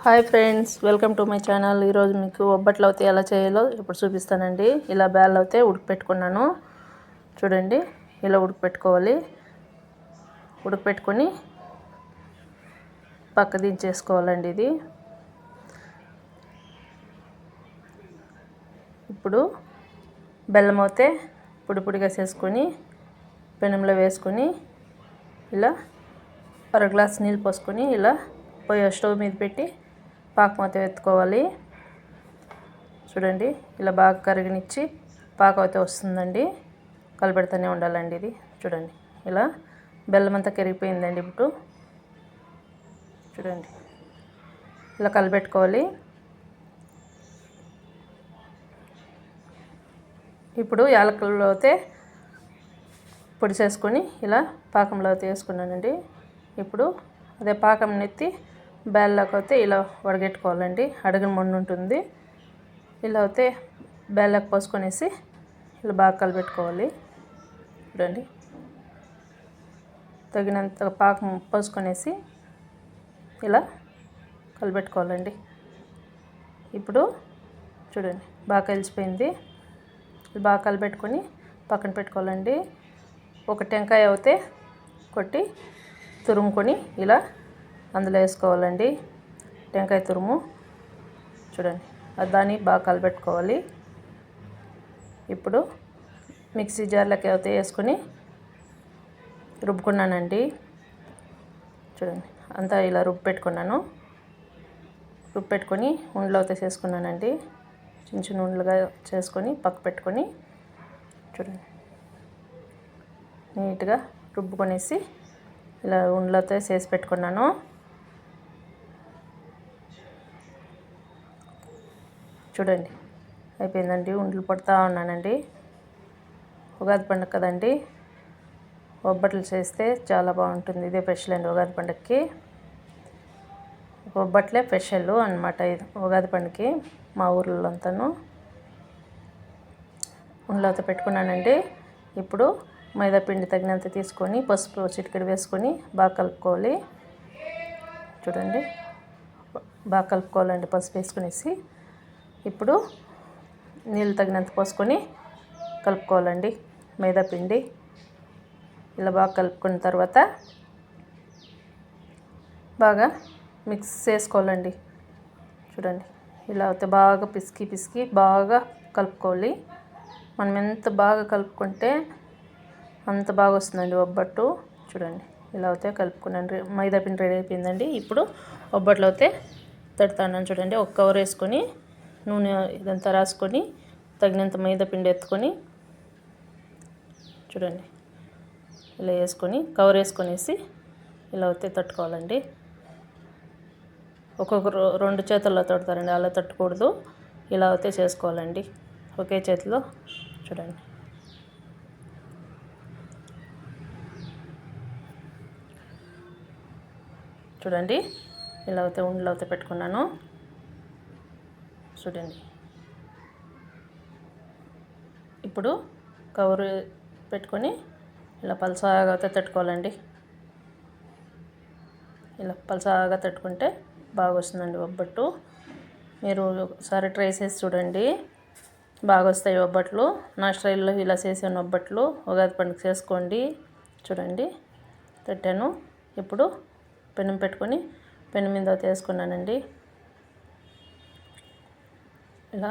Hi friends, welcome to my channel. ఈరోజు మీకు ఒబ్బట్లు అయితే ఎలా చేయాలో ఇప్పుడు చూపిస్తానండి. ఇలా బ్యాల్ అయితే ఉడకపెట్టుకున్నాను. చూడండి, ఇలా ఉడకపెట్టుకోవాలి. ఉడకపెట్టుకొని పక్క దించేసుకోవాలండి. ఇది ఇప్పుడు బెల్లం అయితే పొడి పొడిగా చేసుకొని పెనంలో వేసుకొని ఇలా అర గ్లాస్ నీళ్ళు పోసుకొని ఇలా స్టవ్ మీద పెట్టి పాకం అయితే ఎత్తుకోవాలి. చూడండి, ఇలా బాగా కరిగనిచ్చి పాకం అయితే వస్తుందండి. కలపెడుతూనే ఉండాలండి. ఇది చూడండి, ఇలా బెల్లం అంతా కరిగిపోయిందండి. ఇప్పుడు చూడండి, ఇలా కలిపెట్టుకోవాలి. ఇప్పుడు యాలకులు అయితే పొడి చేసుకొని ఇలా పాకంలో అయితే వేసుకున్నానండి. ఇప్పుడు అదే పాకం నెత్తి బేళ్ళలోకి అయితే ఇలా వడగెట్టుకోవాలండి. అడుగున మొండు ఉంటుంది. ఇలా అయితే బేళ్ళకి పోసుకొనేసి ఇలా బాగా కలిపెట్టుకోవాలి. చూడండి, తగినంత పాకం పోసుకొనేసి ఇలా కలిపెట్టుకోవాలండి. ఇప్పుడు చూడండి, బాగా కలిసిపోయింది. బాగా కలిపెట్టుకొని పక్కన పెట్టుకోవాలండి. ఒక టెంకాయ అయితే కొట్టి తురుముకొని ఇలా అందులో వేసుకోవాలండి. టెంకాయ తురుము చూడండి, దాన్ని బాగా కలిపెట్టుకోవాలి. ఇప్పుడు మిక్సీ జార్లోకి అయితే వేసుకొని రుబ్బుకున్నానండి. చూడండి, అంతా ఇలా రుబ్బు పెట్టుకొని ఉండలు అయితే చేసుకున్నానండి. చిన్న చిన్న ఉండలుగా చేసుకొని పక్క పెట్టుకొని చూడండి, నీట్గా రుబ్బుకొనేసి ఇలా ఉండలతో చేసి పెట్టుకున్నాను. చూడండి, అయిపోయిందండి. ఉండలు పడుతూ ఉన్నానండి. ఉగాది పండుగ కదండి, ఒబ్బట్లు చేస్తే చాలా బాగుంటుంది. ఇదే స్పెషల్ అండి ఉగాది పండుగకి. ఒబ్బట్లే స్పెషల్ అన్నమాట ఇది ఉగాది పండుగకి మా ఊర్లో అంతాను. ఉండలతో పెట్టుకున్నానండి. ఇప్పుడు మైదా పిండి తగినంత తీసుకొని పసుపు చిటికెడు వేసుకొని బాగా కలుపుకోవాలి. చూడండి, బాగా కలుపుకోవాలండి పసుపు వేసుకునేసి. ఇప్పుడు నీళ్ళు తగినంత పోసుకొని కలుపుకోవాలండి మైదా పిండి. ఇలా బాగా కలుపుకున్న తర్వాత బాగా మిక్స్ చేసుకోవాలండి. చూడండి, ఇలా అయితే బాగా పిసికి బాగా కలుపుకోవాలి. మనం ఎంత బాగా కలుపుకుంటే అంత బాగా వస్తుందండి ఒబ్బట్టు. చూడండి, ఇలా అయితే కలుపుకున్నాను. మైదా పిండి రెడీ అయిపోయిందండి. ఇప్పుడు ఒబ్బట్లు అయితే తడుతున్నాను. చూడండి, ఒక కవర్ వేసుకొని నూనె ఇదంతా రాసుకొని తగినంత మైదా పిండి ఎత్తుకొని చూడండి, ఇలా వేసుకొని కవర్ వేసుకొనేసి ఇలా అయితే తట్టుకోవాలండి. ఒక్కొక్కరు రెండు చేతుల్లో తట్టుతారండి, అలా తట్టకూడదు. ఇలా అయితే చేసుకోవాలండి ఒకే చేతిలో. చూడండి, చూడండి, ఇలా అయితే ఉండలు అయితే పెట్టుకున్నాను. చూడండి, ఇప్పుడు కవర్ పెట్టుకొని ఇలా పలసాగా అయితే తట్టుకోవాలండి. ఇలా పలసాగా తట్టుకుంటే బాగా వస్తుందండి ఒబ్బట్టు. మీరు ఒకసారి ట్రై చేసి చూడండి, బాగా వస్తాయి ఒబ్బట్లు. నా స్టైల్లో ఇలా చేసాను ఒబ్బట్లు. ఉగాది పండుగ చేసుకోండి. చూడండి, తట్టాను. ఇప్పుడు పెనం పెట్టుకొని పెనం మీద అయితే వేసుకున్నానండి. ఇలా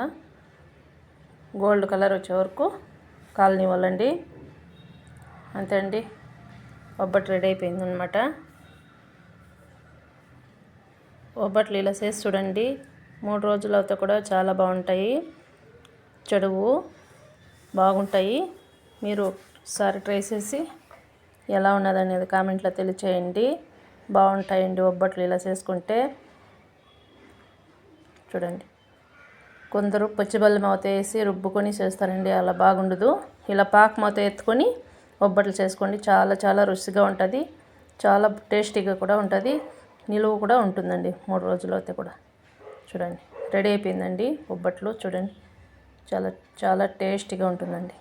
గోల్డ్ కలర్ వచ్చే వరకు కాలనివ్వాలండి. అంతే అండి, ఒబ్బట్లు రెడీ అయిపోయింది అనమాట. ఒబ్బట్లు ఇలా చేసి చూడండి. 3 రోజులు అయితే కూడా చాలా బాగుంటాయి. చెడువు బాగుంటాయి. మీరు ఒకసారి ట్రై చేసి ఎలా ఉన్నదనేది కామెంట్లో తెలియచేయండి. బాగుంటాయండి ఒబ్బట్లు ఇలా చేసుకుంటే. చూడండి, కొందరు పచ్చిబెల్లం మూత వేసి రుబ్బుకొని చేస్తారండి, అలా బాగుండదు. ఇలా పాక మూత ఎత్తుకొని ఒబ్బట్లు చేసుకోండి. చాలా చాలా రుచిగా ఉంటుంది. చాలా టేస్టీగా కూడా ఉంటుంది. నిలువ కూడా ఉంటుందండి 3 రోజులు అయితే కూడా. చూడండి, రెడీ అయిపోయిందండి ఒబ్బట్లు. చూడండి, చాలా చాలా టేస్టీగా ఉంటుందండి.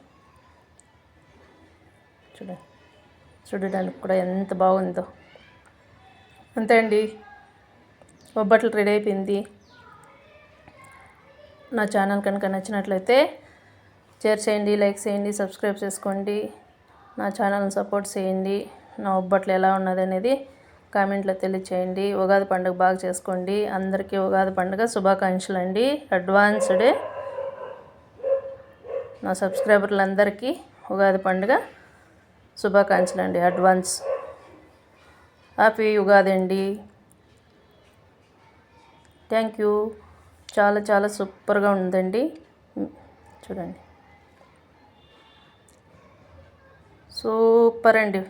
చూడండి, చూడడానికి కూడా ఎంత బాగుందో. అంతే అండి. ఒబ్బట్లు రెడీ అయిపోయింది. నా ఛానల్ కనుక నచ్చినట్లయితే షేర్ చేయండి, లైక్ చేయండి, సబ్స్క్రైబ్ చేసుకోండి. నా ఛానల్ని సపోర్ట్ చేయండి. నా ఒబ్బట్లు ఎలా ఉన్నది అనేది కామెంట్లో తెలియచేయండి. ఉగాది పండుగ బాగా చేసుకోండి. అందరికీ ఉగాది పండుగ శుభాకాంక్షలు అండి. అడ్వాన్స్డే నా సబ్స్క్రైబర్లందరికీ ఉగాది పండుగ శుభాకాంక్షలు అండి. అడ్వాన్స్ హ్యాపీ ఉగాది అండి. Thank you. చాలా చాలా సూపర్గా ఉందండి. చూడండి, సూపర్ అండి.